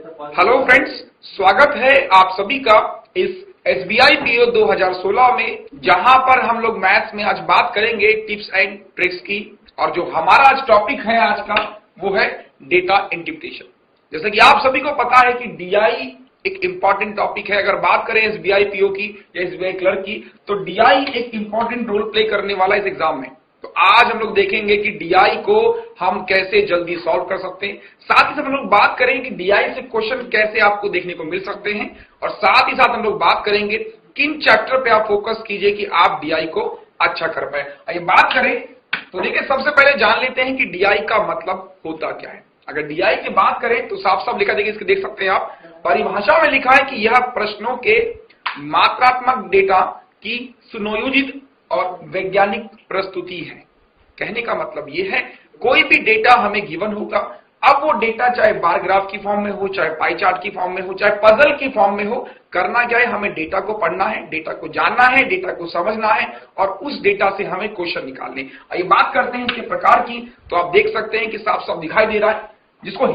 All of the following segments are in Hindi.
हेलो फ्रेंड्स, स्वागत है आप सभी का इस एसबीआई पीओ 2016 में, जहां पर हम लोग मैथ्स में आज बात करेंगे टिप्स एंड ट्रिक्स की। और जो हमारा आज टॉपिक है आज का वो है डेटा इंटरप्रिटेशन। जैसे कि आप सभी को पता है कि डीआई एक इंपॉर्टेंट टॉपिक है। अगर बात करें एसबीआई पीओ की या एसबीआई क्लर्क की, तो डीआई एक इंपॉर्टेंट रोल प्ले करने वाला इस एग्जाम में। तो आज हम लोग देखेंगे कि डीआई को हम कैसे जल्दी सॉल्व कर सकते हैं। साथ ही साथ हम लोग बात करेंगे कि डीआई से क्वेश्चन कैसे आपको देखने को मिल सकते हैं, और साथ ही साथ हम लोग बात करेंगे किन चैप्टर पे आप फोकस कीजिए कि आप डीआई को अच्छा कर पाए। आइए बात करें तो देखिए, सबसे पहले जान लेते हैं कि डीआई का मतलब होता क्या है। अगर डीआई की बात करें तो साफ साफ लिखा, देखिए इसके देख सकते हैं आप, परिभाषा में लिखा है कि यह प्रश्नों के मात्रात्मक डेटा की सुनियोजित और वैज्ञानिक प्रस्तुति है। कहने का मतलब यह है, कोई भी डेटा हमें गिवन होगा, अब वो डेटा चाहे बार ग्राफ की फॉर्म में हो, चाहे पाई चार्ट की फॉर्म में हो, चाहे पजल की फॉर्म में हो, करना क्या है, हमें डेटा को पढ़ना है, डेटा को जानना है, डेटा को समझना है और उस डेटा से हमें क्वेश्चन निकालने। आइए बात करते हैं इसके प्रकार की। तो आप देख सकते हैं कि साफ साफ दिखाई दे रहा है, जिसको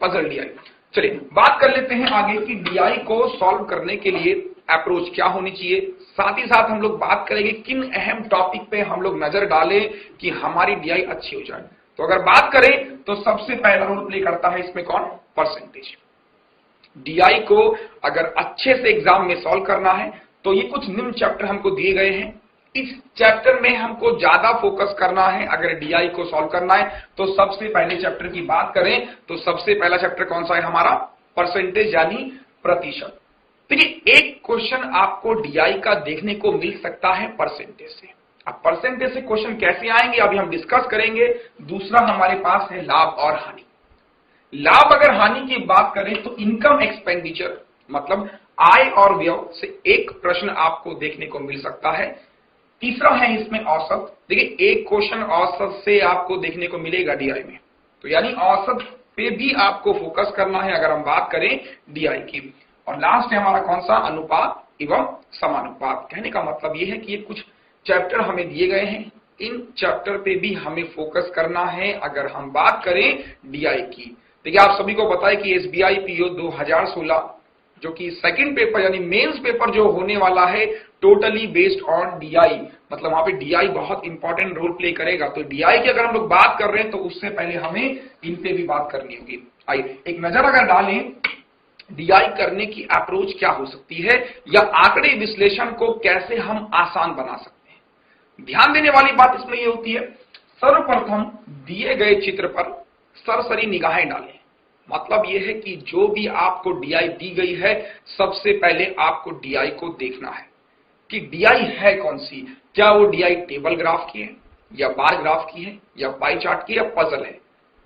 पजल डीआई। चलिए बात कर लेते हैं आगे कि डीआई को सॉल्व करने के लिए अप्रोच क्या होनी चाहिए। साथ ही साथ हम लोग बात करेंगे किन अहम टॉपिक पे हम लोग नजर डालें कि हमारी डीआई अच्छी हो जाए। तो अगर बात करें तो सबसे पहला रोल प्ले करता है इसमें कौन? परसेंटेज। डीआई को अगर अच्छे से एग्जाम में सॉल्व करना है तो ये कुछ निम्न चैप्टर हमको दिए गए हैं। इस चैप्टर में हमको ज्यादा फोकस करना है। अगर डीआई को सॉल्व करना है तो सबसे पहले चैप्टर की बात करें तो सबसे पहला चैप्टर कौन सा है हमारा? परसेंटेज, यानी प्रतिशत। देखिए, एक क्वेश्चन आपको डीआई का देखने को मिल सकता है परसेंटेज से। अब परसेंटेज से क्वेश्चन कैसे आएंगे अभी हम डिस्कस करेंगे। दूसरा हमारे पास है लाभ और हानि। लाभ अगर हानि की बात करें तो इनकम एक्सपेंडिचर, मतलब आय और व्यय से एक प्रश्न आपको देखने को मिल सकता है। तीसरा है इसमें औसत। देखिए, एक क्वेश्चन औसत से आपको देखने को मिलेगा डीआई में, तो यानी औसत पे भी आपको फोकस करना है अगर हम बात करें डीआई की। और लास्ट है हमारा कौन सा? अनुपात एवं समानुपात। कहने का मतलब यह है कि ये कुछ चैप्टर हमें दिए गए हैं, इन चैप्टर पे भी हमें फोकस करना है अगर हम बात करें डीआई की। देखिए, आप सभी को पता है कि एसबीआई पीओ 2016 जो कि सेकंड पेपर यानी मेंस पेपर जो होने वाला है, टोटली बेस्ड ऑन डीआई, मतलब वहां पे डीआई बहुत इंपॉर्टेंट रोल प्ले करेगा। तो डीआई की अगर हम लोग बात कर रहे हैं तो उससे पहले हमें इन पे भी बात करनी होगी। आइए एक नजर अगर डालें डीआई करने की अप्रोच क्या हो सकती है, या आंकड़े विश्लेषण को कैसे हम आसान बना सकते हैं। ध्यान देने वाली बात इसमें यह होती है, सर्वप्रथम दिए गए चित्र पर सरसरी निगाहें डालें। मतलब यह है कि जो भी आपको डीआई दी गई है, सबसे पहले आपको डीआई को देखना है कि डीआई है कौन सी। क्या वो डीआई टेबल ग्राफ की है, या बार ग्राफ की है, या पाई चार्ट की, या पजल है।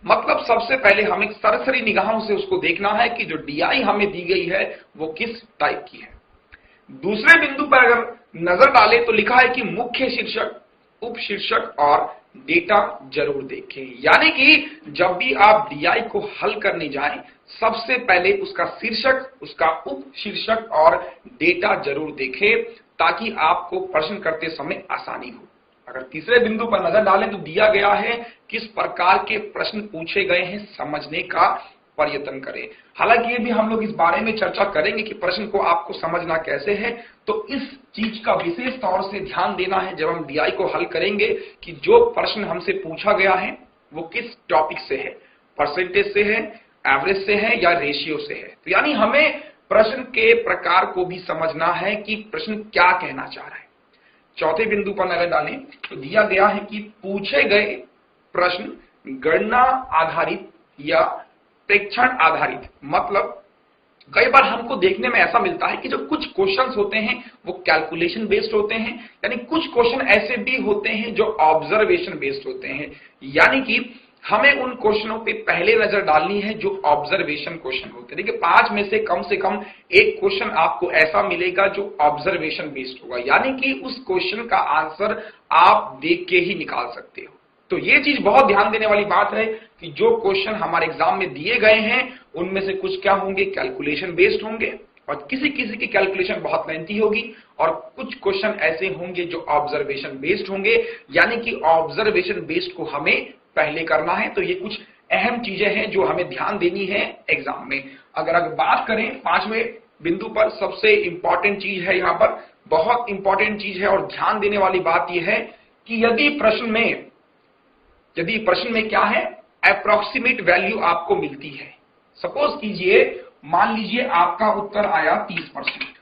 मतलब सबसे पहले हमें सरसरी निगाहों से उसको देखना है कि जो डीआई हमें दी गई है वो किस टाइप की है। दूसरे बिंदु पर अगर नजर डालें तो लिखा है कि मुख्य शीर्षक, उपशीर्षक और डेटा जरूर देखें। यानी कि जब भी आप डीआई को हल करने जाएं, सबसे पहले उसका शीर्षक, उसका उपशीर्षक और डेटा जरूर देखें, ताकि आपको प्रश्न करते समय आसानी हो। अगर तीसरे बिंदु पर नजर डालें तो दिया गया है किस प्रकार के प्रश्न पूछे गए हैं, समझने का प्रयत्न करें। हालांकि ये भी हम लोग इस बारे में चर्चा करेंगे कि प्रश्न को आपको समझना कैसे है। तो इस चीज का विशेष तौर से ध्यान देना है जब हम डीआई को हल करेंगे कि जो प्रश्न हमसे पूछा गया है वो किस टॉपिक से है, परसेंटेज से है, एवरेज से है या रेशियो से है। तो यानी हमें प्रश्न के प्रकार को भी समझना है कि प्रश्न क्या कहना चाह रहा है। चौथे बिंदु पर नजर डालें तो दिया गया है कि पूछे गए प्रश्न गणना आधारित या प्रेक्षण आधारित, मतलब कई बार हमको देखने में ऐसा मिलता है कि जो कुछ क्वेश्चंस होते हैं वो कैलकुलेशन बेस्ड होते हैं, यानी कुछ क्वेश्चन ऐसे भी होते हैं जो ऑब्जर्वेशन बेस्ड होते हैं, यानी कि हमें उन क्वेश्चनों पे पहले नजर डालनी है जो ऑब्जर्वेशन क्वेश्चन होते हैं। देखिए 5 में से कम एक क्वेश्चन आपको ऐसा मिलेगा जो ऑब्जर्वेशन बेस्ड होगा, यानी कि उस क्वेश्चन का आंसर आप देख के ही निकाल सकते हो। तो ये चीज बहुत ध्यान देने वाली बात है कि जो क्वेश्चन हमारे एग्जाम में दिए गए हैं उनमें से कुछ क्या होंगे, कैलकुलेशन बेस्ड होंगे, और किसी किसी की कैलकुलेशन बहुत लेंथी होगी, और कुछ क्वेश्चन ऐसे होंगे जो ऑब्जर्वेशन बेस्ड होंगे, यानी कि ऑब्जर्वेशन बेस्ड को हमें पहले करना है। तो ये कुछ अहम चीजें हैं जो हमें ध्यान देनी है एग्जाम में। अगर बात करें 5वें बिंदु पर, सबसे इंपॉर्टेंट चीज है, यहां पर बहुत इंपॉर्टेंट चीज है और ध्यान देने वाली बात यह है कि यदि प्रश्न में क्या है, अप्रोक्सीमेट वैल्यू आपको मिलती है। सपोज कीजिए, मान लीजिए आपका उत्तर आया 30%,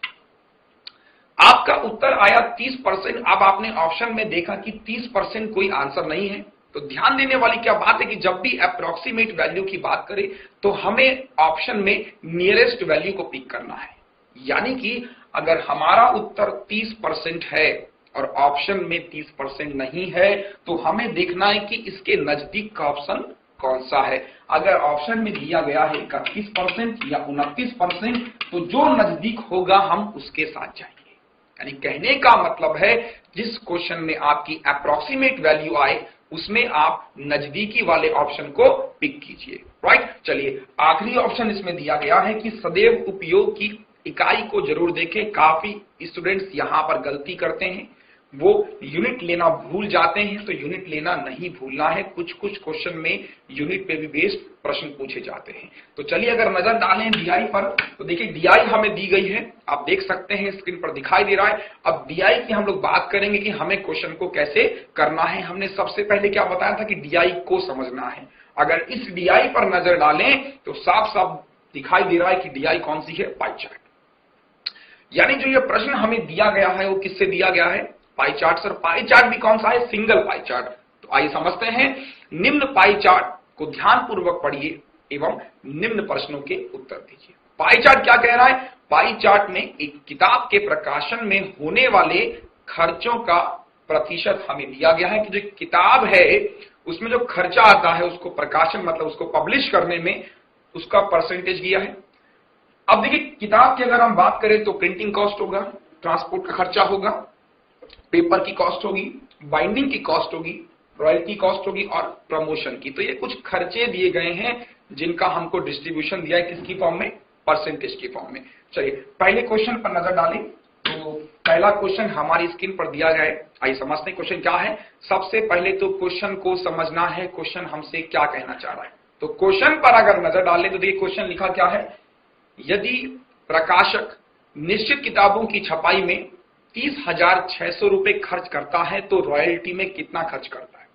आपका उत्तर आया 30%। अब आपने ऑप्शन में देखा कि 30% कोई आंसर नहीं है। तो ध्यान देने वाली क्या बात है कि जब भी अप्रोक्सीमेट वैल्यू की बात करें तो हमें ऑप्शन में नियरेस्ट वैल्यू को पिक करना है, यानी कि अगर हमारा उत्तर 30% है और ऑप्शन में 30% नहीं है तो हमें देखना है कि इसके नजदीक का ऑप्शन कौन सा है। अगर ऑप्शन में दिया गया है 31% या 29%, तो जो नजदीक होगा हम उसके साथ जाएंगे। यानी कहने का मतलब है जिस क्वेश्चन में आपकी अप्रोक्सीमेट वैल्यू आए उसमें आप नजदीकी वाले ऑप्शन को पिक कीजिए, राइट। चलिए आखिरी ऑप्शन इसमें दिया गया है कि सदैव उपयोग की इकाई को जरूर देखें। काफी स्टूडेंट्स यहां पर गलती करते हैं, वो यूनिट लेना भूल जाते हैं। तो यूनिट लेना नहीं भूलना है, कुछ क्वेश्चन में यूनिट पे भी बेस्ड प्रश्न पूछे जाते हैं। तो चलिए अगर नजर डालें डीआई पर, तो देखिए डीआई हमें दी गई है, आप देख सकते हैं स्क्रीन पर दिखाई दे रहा है। अब डीआई की हम लोग बात करेंगे कि हमें क्वेश्चन को कैसे करना है। हमने सबसे पहले क्या बताया था कि डीआई को समझना है। अगर इस डीआई पर नजर डालें तो साफ साफ दिखाई दे रहा है कि डीआई कौन सी है, पाई चार्ट। यानी जो ये प्रश्न हमें दिया गया है वो किससे दिया गया है, pie chart. Sir pie chart भी कौन सा है, सिंगल पाई चार्ट। तो आइए समझते हैं। निम्न पाई चार्ट को ध्यानपूर्वक पढ़िए एवं निम्न प्रश्नों के उत्तर दीजिए। पाई चार्ट क्या कह रहा है, पाई चार्ट में एक किताब के प्रकाशन में होने वाले खर्चों का प्रतिशत हमें दिया गया है कि जो किताब है उसमें जो खर्चा आता है उसको प्रकाशन मतलब उसको पब्लिश करने में उसका परसेंटेज दिया है। अब देखिए किताब की अगर हम बात करें तो प्रिंटिंग कॉस्ट होगा, ट्रांसपोर्ट का खर्चा होगा, पेपर की कॉस्ट होगी, बाइंडिंग की कॉस्ट होगी, रॉयल्टी कॉस्ट होगी और प्रमोशन की। तो ये कुछ खर्चे दिए गए हैं जिनका हमको डिस्ट्रीब्यूशन दिया है, किसकी फॉर्म में, परसेंटेज की फॉर्म में। चलिए पहले क्वेश्चन पर नजर डालें। तो पहला क्वेश्चन हमारी स्क्रीन पर दिया गया है, आइए समझते हैं क्वेश्चन क्या है। सबसे पहले तो क्वेश्चन को समझना है, क्वेश्चन हमसे क्या कहना चाह रहा है। तो क्वेश्चन पर अगर नजर डालें तो देखिए क्वेश्चन लिखा क्या है, यदि प्रकाशक निश्चित किताबों की छपाई में 30,600 रुपए खर्च करता है तो रॉयल्टी में कितना खर्च करता है।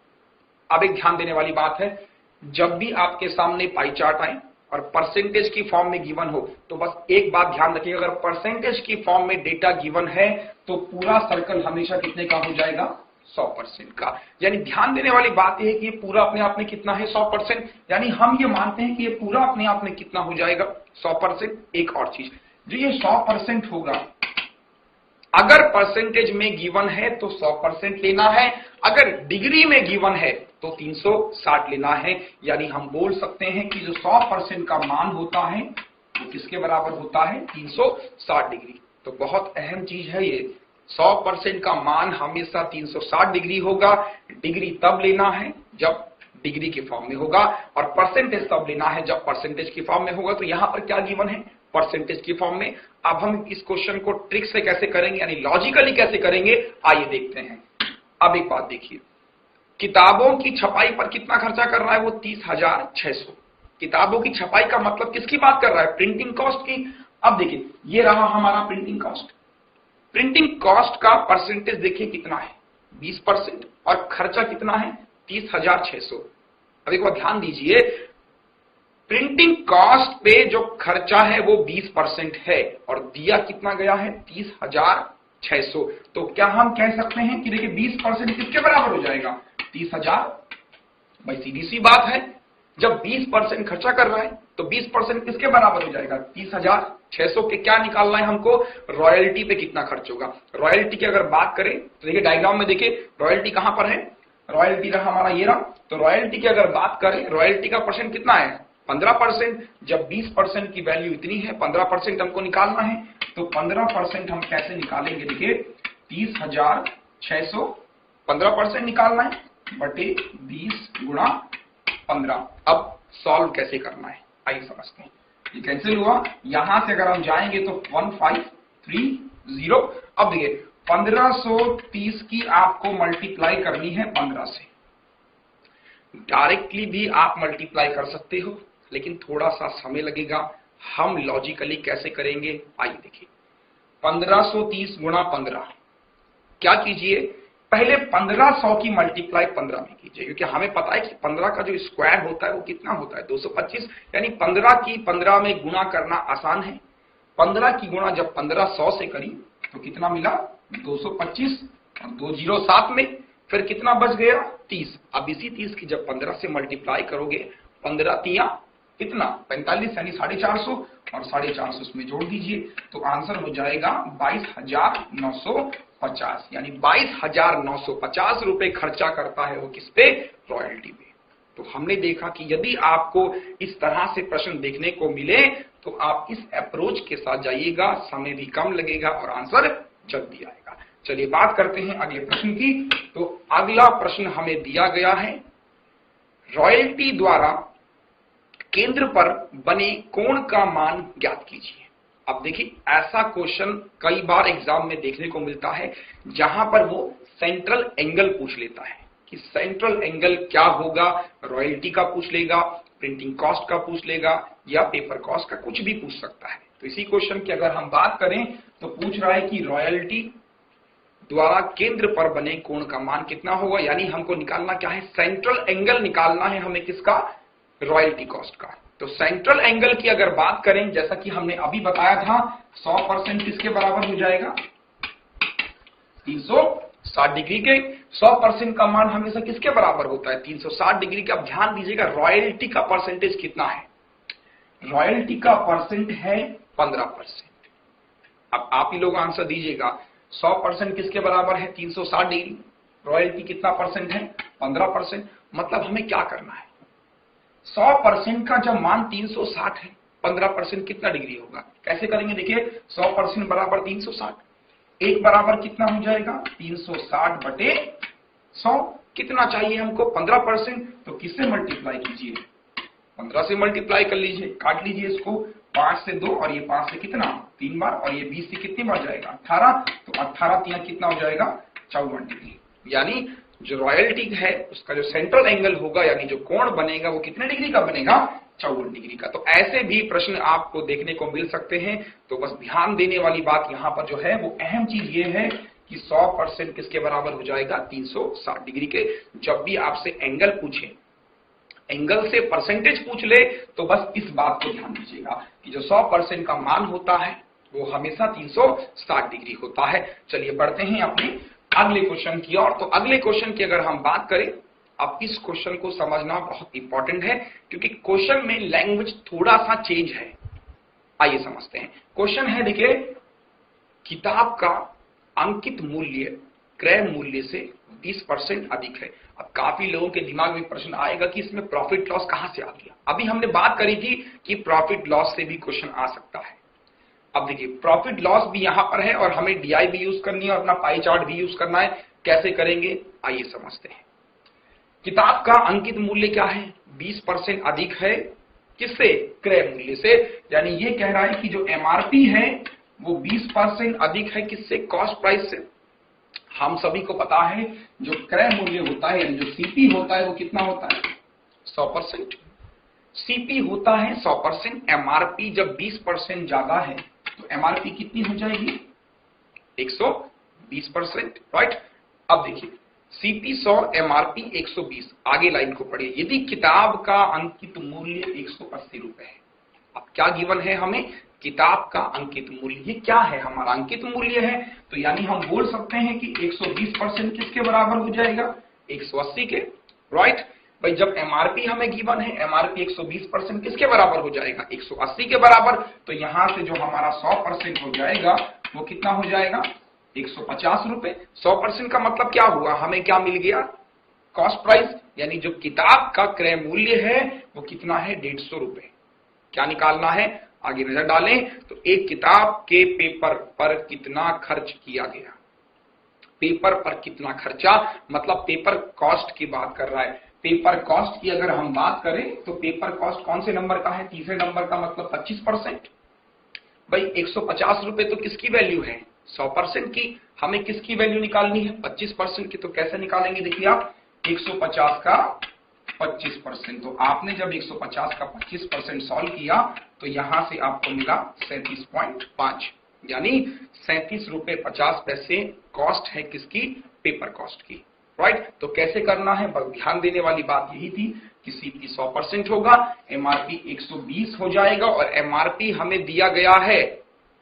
अब एक ध्यान देने वाली बात है, जब भी आपके सामने पाई चार्ट आए और परसेंटेज की फॉर्म में गिवन हो तो बस एक बात ध्यान रखिएगा, अगर परसेंटेज की फॉर्म में डेटा गिवन है तो पूरा सर्कल हमेशा कितने का हो जाएगा, 100% का। यानी ध्यान देने वाली बात यह है कि ये पूरा अपने आप में कितना है, 100%। यानी हम ये मानते हैं कि ये पूरा अपने आप में कितना हो जाएगा, 100%। एक और चीज, जो ये 100% होगा, अगर परसेंटेज में गिवन है तो 100% लेना है, अगर डिग्री में गिवन है तो 360 लेना है। यानी हम बोल सकते हैं कि जो 100% का मान होता है वो किसके बराबर होता है, 360 डिग्री। तो बहुत अहम चीज है ये, 100% का मान हमेशा 360 डिग्री होगा। डिग्री तब लेना है जब डिग्री के फॉर्म में होगा और परसेंटेज तब लेना है जब परसेंटेज की फॉर्म में होगा। तो यहां पर क्या गिवन है, परसेंटेज की फॉर्म में। अब हम इस क्वेश्चन को ट्रिक से कैसे करेंगे, यानी लॉजिकली कैसे करेंगे, आइए देखते हैं। अब एक बात देखिए, किताबों की छपाई पर कितना खर्चा कर रहा है वो, 30,600। किताबों की छपाई का मतलब किसकी बात कर रहा है, प्रिंटिंग कॉस्ट की। अब देखिए ये रहा हमारा प्रिंटिंग कॉस्ट। प्रिंटिंग कॉस्ट का परसेंटेज देखिए कितना है, 20%, और खर्चा कितना है, 30,600। अब एक बार ध्यान दीजिए, प्रिंटिंग कॉस्ट पे जो खर्चा है वो 20% है और दिया कितना गया है 30,600। तो क्या हम कह सकते हैं कि देखिए 20% किसके बराबर हो जाएगा 30,000। भाई सीधी सी बात है, जब 20% खर्चा कर रहा है तो 20% किसके बराबर हो जाएगा 30,600 के क्या निकालना है हमको, रॉयल्टी पे कितना खर्च होगा। रॉयल्टी की अगर बात करें तो देखिए डायग्राम में देखिए रॉयल्टी कहां पर है, रॉयल्टी रहा हमारा ये रहा। तो रॉयल्टी की अगर बात करें रॉयल्टी का परसेंट कितना है 15%। जब 20% की वैल्यू इतनी है 15% हमको निकालना है, तो 15% हम कैसे निकालेंगे, देखिए 30,600 15% निकालना है बटे 20 गुणा 15। अब सॉल्व कैसे करना है आइए समझते हैं। ये कैंसिल हुआ, यहां से अगर हम जाएंगे तो 1530। अब देखिए 1530 की आपको मल्टीप्लाई करनी है 15 से। डायरेक्टली भी आप मल्टीप्लाई कर सकते हो लेकिन थोड़ा सा समय लगेगा। हम लॉजिकली कैसे करेंगे आइए देखिए। 1530 गुणा 15, क्या कीजिए पहले 1500 की मल्टीप्लाई 15 में कीजिए, क्योंकि हमें पता है कि 15 का जो स्क्वायर होता है वो कितना होता है 225। यानी 15 की 15 में गुणा करना आसान है। 15 की गुणा जब 1500 से करी तो कितना मिला 225 और 2 जीरो साथ में, फिर कितना बच गया 30। अब इसी 30 की जब 15 से मल्टीप्लाई करोगे 15 तिया कितना 45 यानी 450 और 450 उसमें जोड़ दीजिए तो आंसर हो जाएगा 22,950। यानी 22,950 रुपए खर्चा करता है वो किस पे, रॉयल्टी पे। तो हमने देखा कि यदि आपको इस तरह से प्रश्न देखने को मिले तो आप इस अप्रोच के साथ जाइएगा, समय भी कम लगेगा और आंसर जल्दी आएगा। चलिए बात करते हैं अगले प्रश्न की। तो अगला प्रश्न हमें दिया गया है, रॉयल्टी द्वारा केंद्र पर बने कोण का मान ज्ञात कीजिए। अब देखिए ऐसा क्वेश्चन कई बार एग्जाम में देखने को मिलता है जहां पर वो सेंट्रल एंगल पूछ लेता है कि सेंट्रल एंगल क्या होगा, रॉयल्टी का पूछ लेगा, प्रिंटिंग कॉस्ट का पूछ लेगा या पेपर कॉस्ट का, कुछ भी पूछ सकता है। तो इसी क्वेश्चन की अगर हम बात करें तो पूछ रहा है कि रॉयल्टी द्वारा केंद्र पर बने कोण का मान कितना होगा। यानी हमको निकालना क्या है, सेंट्रल एंगल निकालना है हमें किसका, रॉयल्टी कॉस्ट का। तो सेंट्रल एंगल की अगर बात करें जैसा कि हमने अभी बताया था 100% किसके बराबर हो जाएगा 360 डिग्री के। 100% का मान हमेशा किसके बराबर होता है 360 डिग्री का। अब ध्यान दीजिएगा रॉयल्टी का परसेंटेज कितना है, रॉयल्टी का परसेंट है 15%। अब आप ही लोग आंसर दीजिएगा 100% किसके बराबर है 360 डिग्री, रॉयल्टी कितना परसेंट है 15%। मतलब हमें क्या करना है, 100% का जब मान 360 है 15% कितना डिग्री होगा, कैसे करेंगे देखिए 100% बराबर 360, एक बराबर कितना हो जाएगा 360 बटे 100। कितना चाहिए हमको 15%, तो किससे मल्टीप्लाई कीजिए 15 से मल्टीप्लाई कर लीजिए, काट लीजिए इसको 5 से 2 और ये 5 से कितना 3 बार और ये 20 से कितनी बार जाएगा 18। तो 18 तिया कितना हो जाएगा 54 डिग्री। यानी जो रॉयल्टी है उसका जो सेंट्रल एंगल होगा यानी जो कोण बनेगा वो कितने डिग्री का बनेगा 54 डिग्री का। तो ऐसे भी प्रश्न आपको देखने को मिल सकते हैं। तो बस ध्यान देने वाली बात यहाँ पर जो है वो अहम चीज ये है कि 100% किसके बराबर हो जाएगा 360 डिग्री के। जब भी आपसे एंगल पूछे, एंगल से परसेंटेज पूछ ले तो बस इस बात को ध्यान दीजिएगा कि जो 100% का मान होता है वो हमेशा 360 डिग्री होता है। चलिए बढ़ते हैं अपने अगले क्वेश्चन की ओर। तो अगले क्वेश्चन की अगर हम बात करें, अब इस क्वेश्चन को समझना बहुत इंपॉर्टेंट है क्योंकि क्वेश्चन में लैंग्वेज थोड़ा सा चेंज है। आइए समझते हैं। क्वेश्चन है देखिए, किताब का अंकित मूल्य क्रय मूल्य से 20% अधिक है। अब काफी लोगों के दिमाग में प्रश्न आएगा कि इसमें प्रॉफिट लॉस कहां से आ गया। अभी हमने बात करी थी कि प्रॉफिट लॉस से भी क्वेश्चन आ सकता है। अब देखिए प्रॉफिट लॉस भी यहां पर है और हमें डीआई भी यूज करनी है और अपना पाई चार्ट भी यूज करना है। कैसे करेंगे आइए समझते हैं। किताब का अंकित मूल्य क्या है 20% अधिक है किससे, क्रय मूल्य से। यानी ये कह रहा है कि जो एमआरपी है वो 20% अधिक है किससे, कॉस्ट प्राइस से। हम सभी को पता है जो क्रय मूल्य होता है यानी जो सीपी होता है वो कितना होता है 100%। सीपी होता है 100%, एमआरपी जब 20% ज्यादा है तो एमआरपी कितनी हो जाएगी 120%, राइट। अब देखिए सीपी 100, एमआरपी 120। आगे लाइन को पढ़िए। यदि किताब का अंकित मूल्य 180 रुपए है। अब क्या गिवन है हमें? किताब का अंकित मूल्य। ये क्या है? हमारा अंकित मूल्य है, तो यानी हम बोल सकते हैं कि 120% किसके बराबर हो जाएगा? 180 के। राइट भाई, जब एमआरपी हमें गिवन है, एमआरपी 120% किसके बराबर हो जाएगा? 180 के बराबर। तो यहां से जो हमारा 100% हो जाएगा वो कितना हो जाएगा? 150 रुपए। 100% का मतलब क्या हुआ? हमें क्या मिल गया? कॉस्ट प्राइस, यानी जो किताब का क्रय मूल्य है वो कितना है? 150 रुपए। क्या निकालना है? आगे नजर डालें तो एक किताब के पेपर पर कितना खर्च किया गया। पेपर पर कितना खर्चा, मतलब पेपर कॉस्ट की बात कर रहा है। पेपर कॉस्ट की अगर हम बात करें तो पेपर कॉस्ट कौन से नंबर का है? तीसरे नंबर का, मतलब 25%। भाई 150 रुपए तो किसकी वैल्यू है? 100% की। हमें किसकी वैल्यू निकालनी है? 25% की। तो कैसे निकालेंगे? देखिए आप, 150 का 25%। तो आपने जब 150 का 25% सॉल्व किया तो यहां से आपको मिला 37.5, यानी 37 रुपए 50 पैसे कॉस्ट है किसकी? पेपर कॉस्ट की। राइट, तो कैसे करना है? बस ध्यान देने वाली बात यही थी कि सीपी 100% होगा, एमआरपी 120 हो जाएगा, और एमआरपी हमें दिया गया है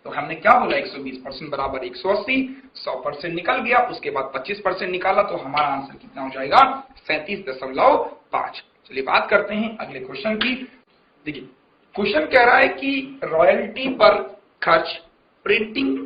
तो हमने क्या बोला? 120% बराबर 180। 100% निकल गया, उसके बाद 25% निकाला, तो हमारा आंसर कितना हो जाएगा? 37.5। चलिए बात करते हैं अगले क्वेश्चन की। देखिए क्वेश्चन कह रहा है कि रॉयल्टी पर खर्च प्रिंटिंग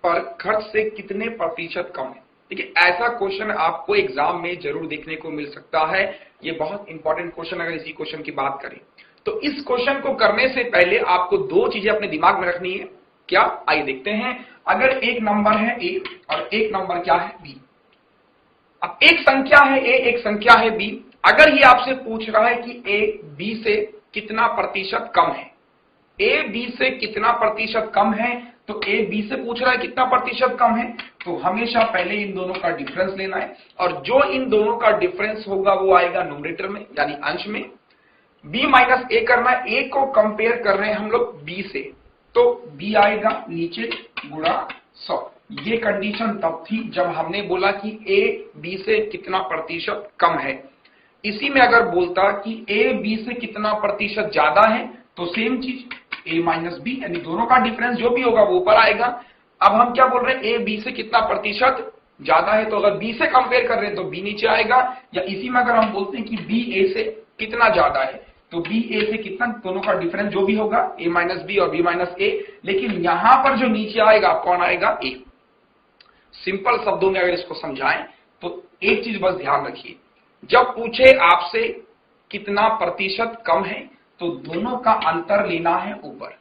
पर खर्च से कितने प्रतिशत कम है। देखिए ऐसा क्वेश्चन आपको एग्जाम में जरूर देखने को मिल सकता है। ये बहुत इंपॉर्टेंट क्वेश्चन। अगर इसी क्वेश्चन की बात करें तो इस क्वेश्चन को करने से पहले आपको दो चीजें अपने दिमाग में रखनी है। क्या? आइए देखते हैं। अगर एक नंबर है ए और एक नंबर क्या है? बी। अब एक संख्या है ए, एक संख्या है बी। अगर ये आपसे पूछ रहा है कि ए बी से कितना प्रतिशत कम है, ए बी से कितना प्रतिशत कम है, तो ए बी से पूछ रहा है कितना प्रतिशत कम है, तो हमेशा पहले इन दोनों का डिफरेंस लेना है, और जो इन दोनों का डिफरेंस होगा वो आएगा न्यूमरेटर में, यानी अंश में। बी माइनस ए करना है, ए को कंपेयर कर रहे हैं हम लोग बी से, तो बी आएगा नीचे गुणा 100। ये कंडीशन तब थी जब हमने बोला कि ए बी से कितना प्रतिशत कम है। इसी में अगर बोलता कि ए बी से कितना प्रतिशत ज्यादा है, तो सेम चीज ए माइनस बी, यानी दोनों का डिफरेंस जो भी होगा वो ऊपर आएगा। अब हम क्या बोल रहे हैं? ए बी से कितना प्रतिशत ज्यादा है, तो अगर बी से कंपेयर कर रहे हैं तो बी नीचे आएगा। या इसी में अगर हम बोलते हैं कि बी ए से कितना ज्यादा है, तो बी ए से कितना, दोनों का डिफरेंस जो भी होगा ए माइनस बी और बी माइनस ए। लेकिन यहां पर जो नीचे आएगा कौन आएगा? ए। सिंपल शब्दों में अगर इसको समझाएं तो एक चीज बस ध्यान रखिए, जब पूछे आपसे कितना प्रतिशत कम है तो दोनों का अंतर लेना है ऊपर,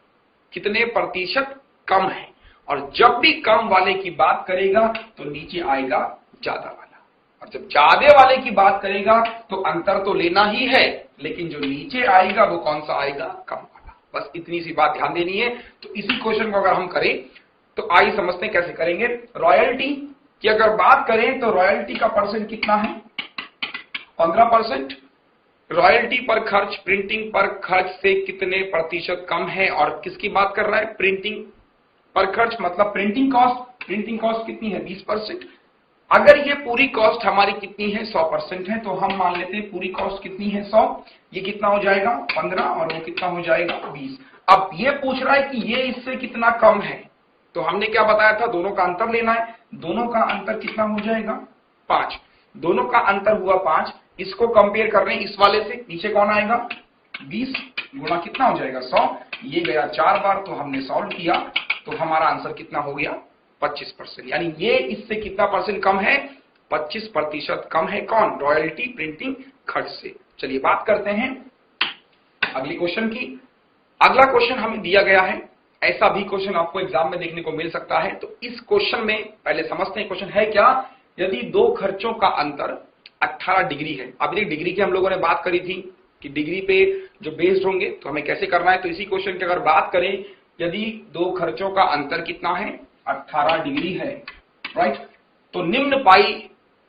कितने प्रतिशत कम है। और जब भी कम वाले की बात करेगा तो नीचे आएगा ज्यादा वाला, और जब ज्यादा वाले की बात करेगा तो अंतर तो लेना ही है, लेकिन जो नीचे आएगा वो कौन सा आएगा? कम वाला। बस इतनी सी बात ध्यान देनी है। तो इसी क्वेश्चन को अगर हम करें तो आइए समझते हैं कैसे करेंगे। रॉयल्टी की अगर बात करें तो रॉयल्टी का परसेंट कितना है? 15%। रॉयल्टी पर खर्च प्रिंटिंग पर खर्च से कितने प्रतिशत कम है, और किसकी बात कर रहा है? प्रिंटिंग पर खर्च, मतलब प्रिंटिंग कॉस्ट। प्रिंटिंग कॉस्ट कितनी है? 20%। अगर ये पूरी कॉस्ट हमारी कितनी है? 100% है, तो हम मान लेते हैं पूरी कॉस्ट कितनी है? 100। ये कितना हो जाएगा? 15, और वो कितना हो जाएगा? 20। अब ये पूछ रहा है कि ये इससे कितना कम है, तो हमने क्या बताया था? दोनों का अंतर लेना है। दोनों का अंतर कितना हो जाएगा? 5। दोनों का अंतर हुआ 5। इसको कंपेयर कर रहे हैं इस वाले से, नीचे कौन आएगा? 20 गुणा कितना हो जाएगा? 100। ये गया 4 बार, तो हमने सॉल्व किया तो हमारा आंसर कितना हो गया? 25%। यानी ये इससे कितना परसेंट कम है? 25% कम है। कौन? रॉयल्टी प्रिंटिंग खर्च से। चलिए बात करते हैं अगली क्वेश्चन की। अगला क्वेश्चन हमें दिया गया है, ऐसा भी क्वेश्चन आपको एग्जाम में देखने को मिल सकता है। तो इस क्वेश्चन में पहले समझते हैं क्वेश्चन है क्या। यदि दो खर्चों का अंतर 18 डिग्री है। अभी डिग्री की हम लोगों ने बात करी थी कि डिग्री पे जो बेस्ड होंगे तो हमें कैसे करना है। तो इसी क्वेश्चन की अगर बात करें, यदि दो खर्चों का अंतर कितना है? 18 डिग्री है। राइट, तो निम्न पाई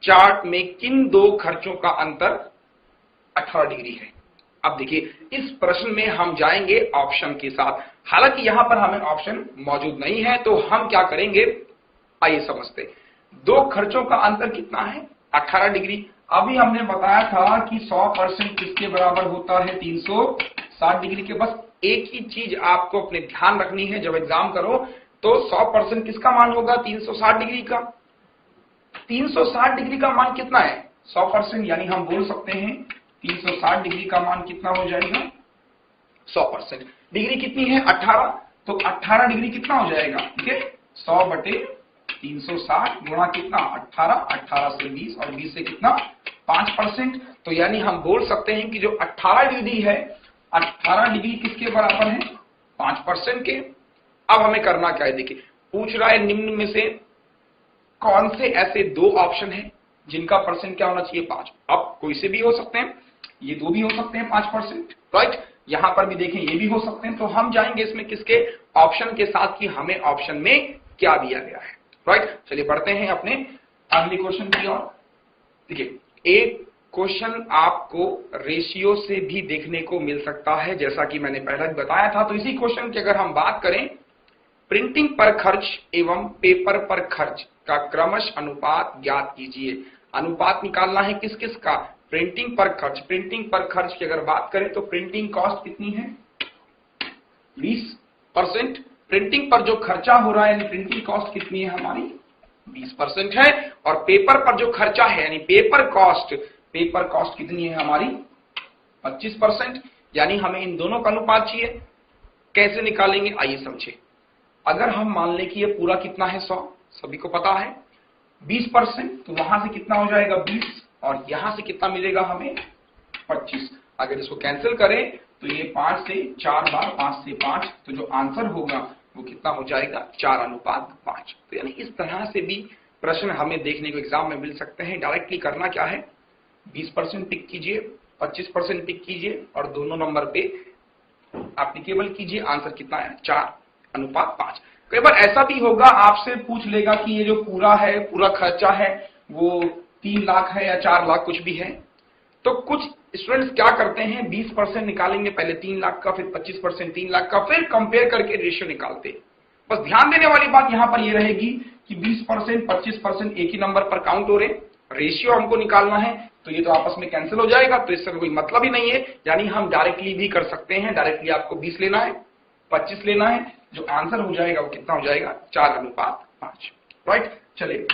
चार्ट में किन दो खर्चों का अंतर 18 डिग्री है। अब देखिए इस प्रश्न में हम जाएंगे ऑप्शन के साथ। हालांकि यहां पर हमें ऑप्शन मौजूद नहीं है, तो हम क्या करेंगे आइए समझते। दो खर्चों का अंतर कितना है? 18 डिग्री। अभी हमने बताया था कि 100% किसके बराबर होता है, 360 डिग्री के। बस एक ही चीज आपको अपने ध्यान रखनी है, जब एग्जाम करो तो 100% किसका मान होगा, 360 डिग्री का। 360 डिग्री का मान कितना है, 100%, यानी हम बोल सकते हैं 360 डिग्री का मान कितना हो जाएगा, 100%। डिग्री कितनी है, 18, तो 18 डिग्री कितना हो जाएगा, ठीक है, 100 बटे 360 गुणा कितना, 18, 18 से 20 और 20 से कितना, 5%। तो यानी हम बोल सकते हैं कि जो 18 डिग्री है, 18 डिग्री किसके बराबर है, 5% के। अब हमें करना क्या है, देखिए पूछ रहा है निम्न में से कौन से ऐसे दो ऑप्शन हैं जिनका परसेंट क्या होना चाहिए, 5। अब कोई से भी हो सकते हैं, ये दो भी हो सकते हैं 5%, राइट। यहां पर भी देखें ये भी हो सकते हैं। तो हम जाएंगे इसमें किसके, ऑप्शन के साथ कि हमें ऑप्शन में क्या दिया गया है, राइट। चलिए बढ़ते हैं अपने अगले क्वेश्चन की ओर। देखिए एक क्वेश्चन आपको रेशियो से भी देखने को मिल सकता है, जैसा कि मैंने पहले बताया था। तो इसी क्वेश्चन की अगर हम बात करें, प्रिंटिंग पर खर्च एवं पेपर पर खर्च का क्रमश अनुपात ज्ञात कीजिए। अनुपात निकालना है किस किस का, प्रिंटिंग पर खर्च। प्रिंटिंग पर खर्च की अगर बात करें तो प्रिंटिंग कॉस्ट कितनी है, 20%। प्रिंटिंग पर जो खर्चा हो रहा है यानी प्रिंटिंग कॉस्ट कितनी है हमारी, 20% है। और पेपर पर जो खर्चा है यानी पेपर कॉस्ट कितनी है हमारी, 25%। यानी हमें इन दोनों का अनुपात चाहिए। कैसे निकालेंगे, आइए समझे। अगर हम मान लें कि ये पूरा कितना है, 100, सभी को पता है, 20%, तो वहां से कितना हो जाएगा 20, और यहां से कितना मिलेगा हमें, 25। अगर इसको कैंसिल करें तो ये 5 से 4 बार, 5 से 5, तो जो आंसर होगा वो कितना हो जाएगा, 4:5। तो यानी इस तरह से भी प्रश्न हमें देखने को एग्जाम में मिल सकते हैं। डायरेक्टली करना क्या है, 20% पिक कीजिए, 25% पिक कीजिए और दोनों नंबर पे एप्लीकेबल कीजिए। आंसर कितना है, 4:5। कई बार ऐसा भी होगा, आपसे पूछ लेगा कि ये जो पूरा है, पूरा खर्चा है वो 3 लाख है या 4 लाख कुछ भी है। तो कुछ स्टूडेंट्स क्या करते हैं, 20% निकालेंगे, पहले 3 लाख का, फिर 25% 3 लाख का, फिर कंपेयर करके रेशियो निकालते हैं। बस ध्यान देने वाली बात यहां पर ये रहेगी कि 20% 25% एक ही नंबर पर काउंट हो रहे, रेशियो हमको निकालना है, तो ये तो आपस में कैंसिल हो जाएगा, तो इससे कोई मतलब ही नहीं है। यानी हम डायरेक्टली भी कर सकते हैं, डायरेक्टली आपको 20 लेना है, 25 लेना है, जो आंसर हो जाएगा वो कितना हो जाएगा, 4:5, राइट। चलिए,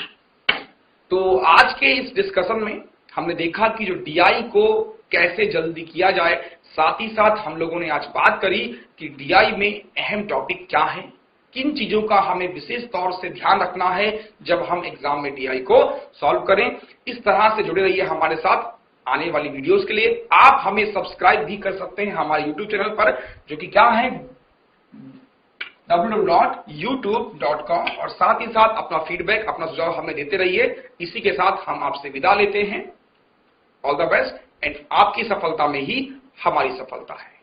तो आज के इस डिस्कशन में हमने देखा कि जो डीआई को कैसे जल्दी किया जाए, साथ ही साथ हम लोगों ने आज बात करी कि डीआई में अहम टॉपिक क्या है, किन चीजों का हमें विशेष तौर से ध्यान रखना है जब हम एग्जाम में डीआई को सॉल्व करें। इस तरह से जुड़े रहिए हमारे साथ आने वाली वीडियोस के लिए। आप हमें सब्सक्राइब भी कर सकते हैं हमारे यूट्यूब चैनल पर, जो कि क्या है, www.youtube.com, और साथ ही साथ अपना फीडबैक, अपना सुझाव हमें देते रहिए। इसी के साथ हम आपसे विदा लेते हैं। ऑल द बेस्ट, एंड आपकी सफलता में ही हमारी सफलता है।